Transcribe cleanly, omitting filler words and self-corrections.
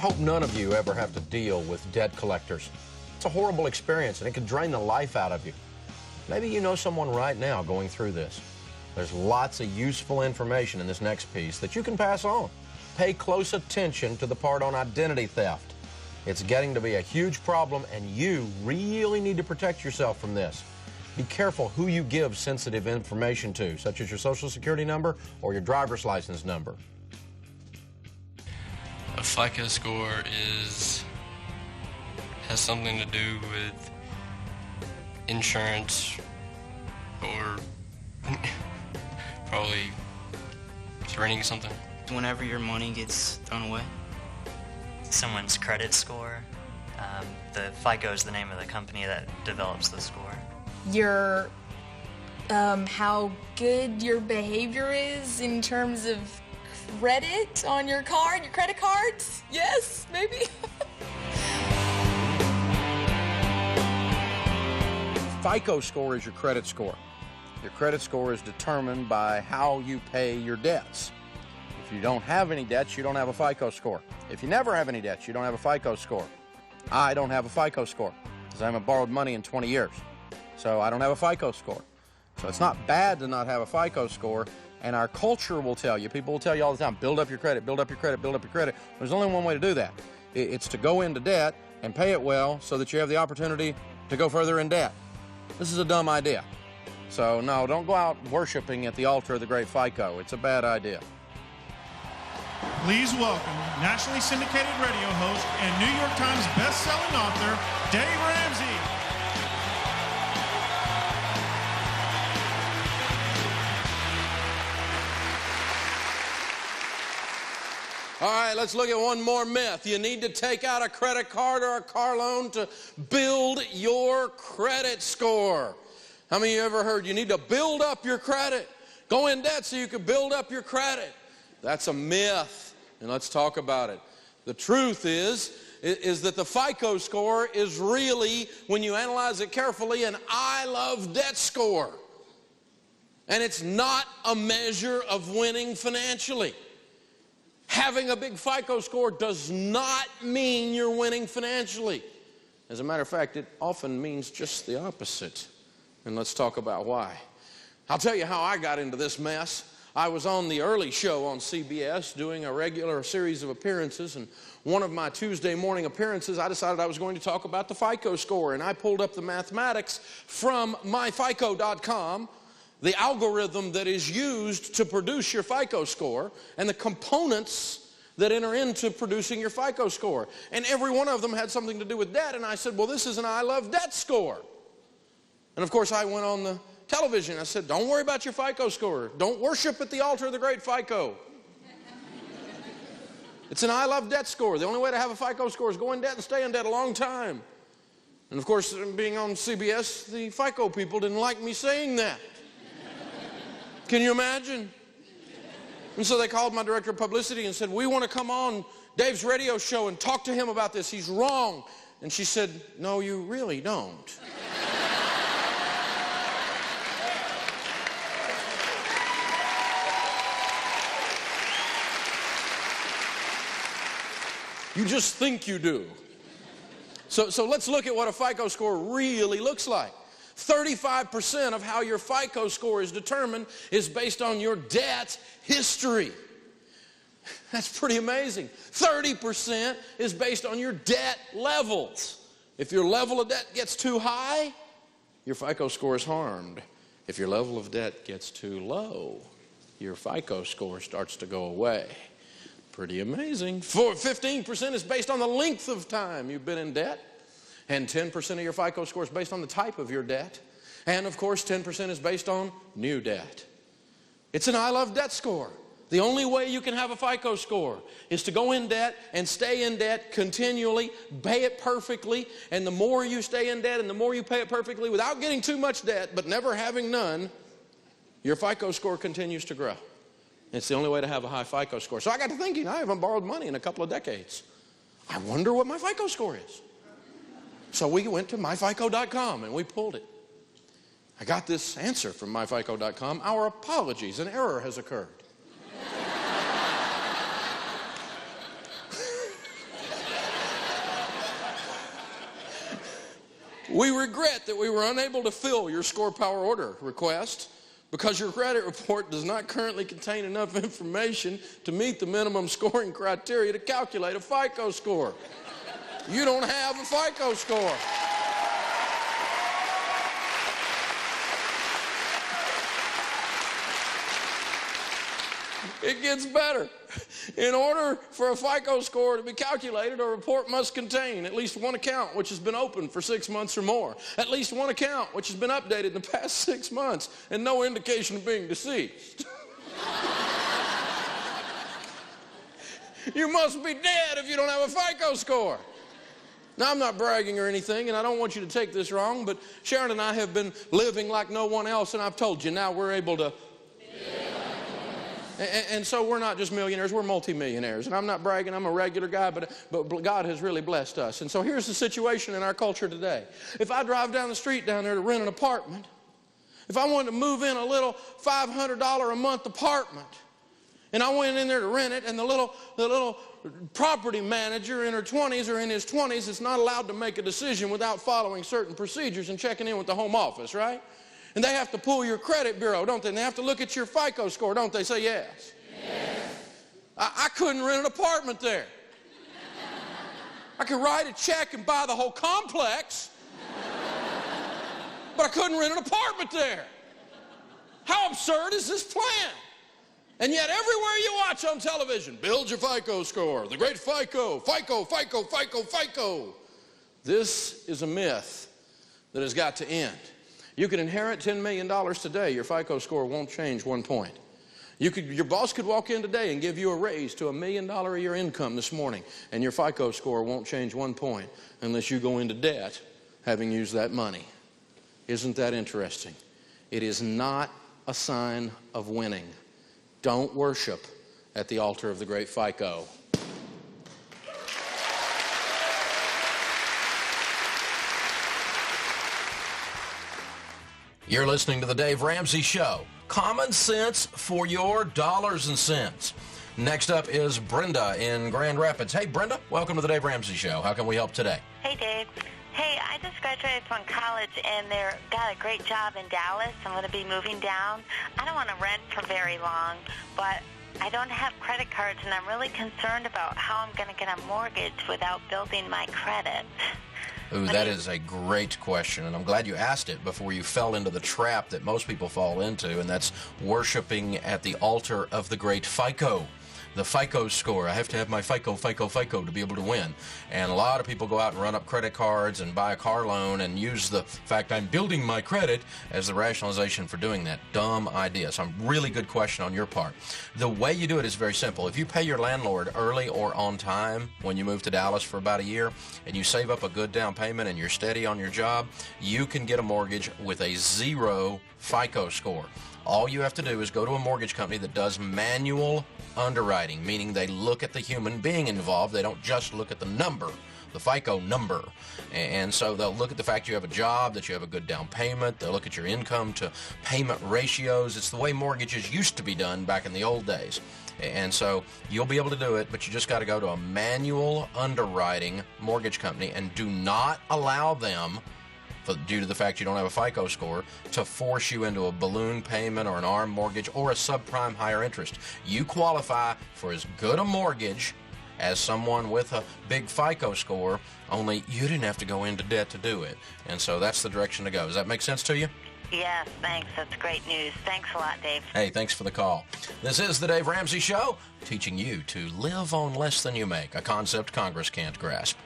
I hope none of you ever have to deal with debt collectors. It's a horrible experience, and it can drain the life out of you. Maybe you know someone right now going through this. There's lots of useful information in this next piece that you can pass on. Pay close attention to the part on identity theft. It's getting to be a huge problem, and you really need to protect yourself from this. Be careful who you give sensitive information to, such as your Social Security number or your driver's license number. A FICO score has something to do with insurance or probably renting something. Whenever your money gets thrown away. Someone's credit score. The FICO is the name of the company that develops the score. Your, how good your behavior is in terms of credit on your card, your credit cards? Yes, maybe. FICO score is your credit score. Your credit score is determined by how you pay your debts. If you don't have any debts, you don't have a FICO score. If you never have any debts, you don't have a FICO score. I don't have a FICO score because I haven't borrowed money in 20 years. So I don't have a FICO score. So it's not bad to not have a FICO score, and our culture will tell you, people will tell you all the time, build up your credit, build up your credit, build up your credit. There's only one way to do that. It's to go into debt and pay it well so that you have the opportunity to go further in debt. This is a dumb idea. So no, don't go out worshiping at the altar of the great FICO. It's a bad idea. Please welcome nationally syndicated radio host and New York Times best-selling author, Dave Ramsey. All right, let's look at one more myth. You need to take out a credit card or a car loan to build your credit score. How many of you ever heard you need to build up your credit? Go in debt so you can build up your credit. That's a myth, and let's talk about it. The truth is that the FICO score is really, when you analyze it carefully, an I love debt score. And it's not a measure of winning financially. Having a big FICO score does not mean you're winning financially. As a matter of fact, it often means just the opposite. And let's talk about why. I'll tell you how I got into this mess. I was on the early show on CBS doing a regular series of appearances, and one of my Tuesday morning appearances, I decided I was going to talk about the FICO score, and I pulled up the mathematics from myfico.com, the algorithm that is used to produce your FICO score, and the components that enter into producing your FICO score. And every one of them had something to do with debt, and I said, well, this is an I love debt score. And of course, I went on the television. I said, don't worry about your FICO score. Don't worship at the altar of the great FICO. It's an I love debt score. The only way to have a FICO score is go in debt and stay in debt a long time. And of course, being on CBS, the FICO people didn't like me saying that. Can you imagine? And so they called my director of publicity and said, we want to come on Dave's radio show and talk to him about this. He's wrong. And she said, no, you really don't. You just think you do. So let's look at what a FICO score really looks like. 35% of how your FICO score is determined is based on your debt history. That's pretty amazing. 30% is based on your debt levels. If your level of debt gets too high, your FICO score is harmed. If your level of debt gets too low, your FICO score starts to go away. Pretty amazing. 15% is based on the length of time you've been in debt. And 10% of your FICO score is based on the type of your debt. And of course, 10% is based on new debt. It's an I love debt score. The only way you can have a FICO score is to go in debt and stay in debt continually, pay it perfectly, and the more you stay in debt and the more you pay it perfectly without getting too much debt but never having none, your FICO score continues to grow. It's the only way to have a high FICO score. So I got to thinking, I haven't borrowed money in a couple of decades. I wonder what my FICO score is. So we went to myfico.com and we pulled it. I got this answer from myfico.com. Our apologies, an error has occurred. We regret that we were unable to fill your score power order request because your credit report does not currently contain enough information to meet the minimum scoring criteria to calculate a FICO score. You don't have a FICO score. It gets better. In order for a FICO score to be calculated, a report must contain at least one account which has been open for 6 months or more, at least one account which has been updated in the past 6 months, and no indication of being deceased. You must be dead if you don't have a FICO score. Now, I'm not bragging or anything, and I don't want you to take this wrong, but Sharon and I have been living like no one else, and I've told you now we're able to. And so we're not just millionaires, we're multimillionaires. And I'm not bragging, I'm a regular guy, but God has really blessed us. And so here's the situation in our culture today. If I drive down the street down there to rent an apartment, if I wanted to move in a little $500 a month apartment, and I went in there to rent it, and the little property manager in her 20s or in his 20s is not allowed to make a decision without following certain procedures and checking in with the home office, right? And they have to pull your credit bureau, don't they? And they have to look at your FICO score, don't they? Say yes. Yes. I couldn't rent an apartment there. I could write a check and buy the whole complex, but I couldn't rent an apartment there. How absurd is this plan? And yet everywhere you watch on television, build your FICO score, the great FICO, FICO, FICO, FICO, FICO. This is a myth that has got to end. You could inherit $10 million today. Your FICO score won't change 1 point. Your boss could walk in today and give you a raise to $1 million a year income this morning, and your FICO score won't change 1 point unless you go into debt having used that money. Isn't that interesting? It is not a sign of winning. Don't worship at the altar of the great FICO. You're listening to The Dave Ramsey Show. Common sense for your dollars and cents. Next up is Brenda in Grand Rapids. Hey, Brenda, welcome to The Dave Ramsey Show. How can we help today? Hey, Dave. Hey, I just graduated from college, and they got a great job in Dallas. I'm going to be moving down. I don't want to rent for very long, but I don't have credit cards, and I'm really concerned about how I'm going to get a mortgage without building my credit. Ooh, that is a great question, and I'm glad you asked it before you fell into the trap that most people fall into, and that's worshiping at the altar of the great FICO. The FICO score. I have to have my FICO to be able to win. And a lot of people go out and run up credit cards and buy a car loan and use the fact I'm building my credit as the rationalization for doing that. Dumb idea. So really good question on your part. The way you do it is very simple. If you pay your landlord early or on time when you move to Dallas for about a year and you save up a good down payment and you're steady on your job, you can get a mortgage with a 0 FICO score. All you have to do is go to a mortgage company that does manual underwriting, meaning they look at the human being involved. They don't just look at the number, the FICO number. And so they'll look at the fact you have a job, that you have a good down payment. They'll look at your income to payment ratios. It's the way mortgages used to be done back in the old days. And so you'll be able to do it, but you just got to go to a manual underwriting mortgage company and do not allow them, due to the fact you don't have a FICO score, to force you into a balloon payment or an ARM mortgage or a subprime higher interest. You qualify for as good a mortgage as someone with a big FICO score, only you didn't have to go into debt to do it. And so that's the direction to go. Does that make sense to you? Yes, thanks. That's great news. Thanks a lot, Dave. Hey, thanks for the call. This is The Dave Ramsey Show, teaching you to live on less than you make, a concept Congress can't grasp.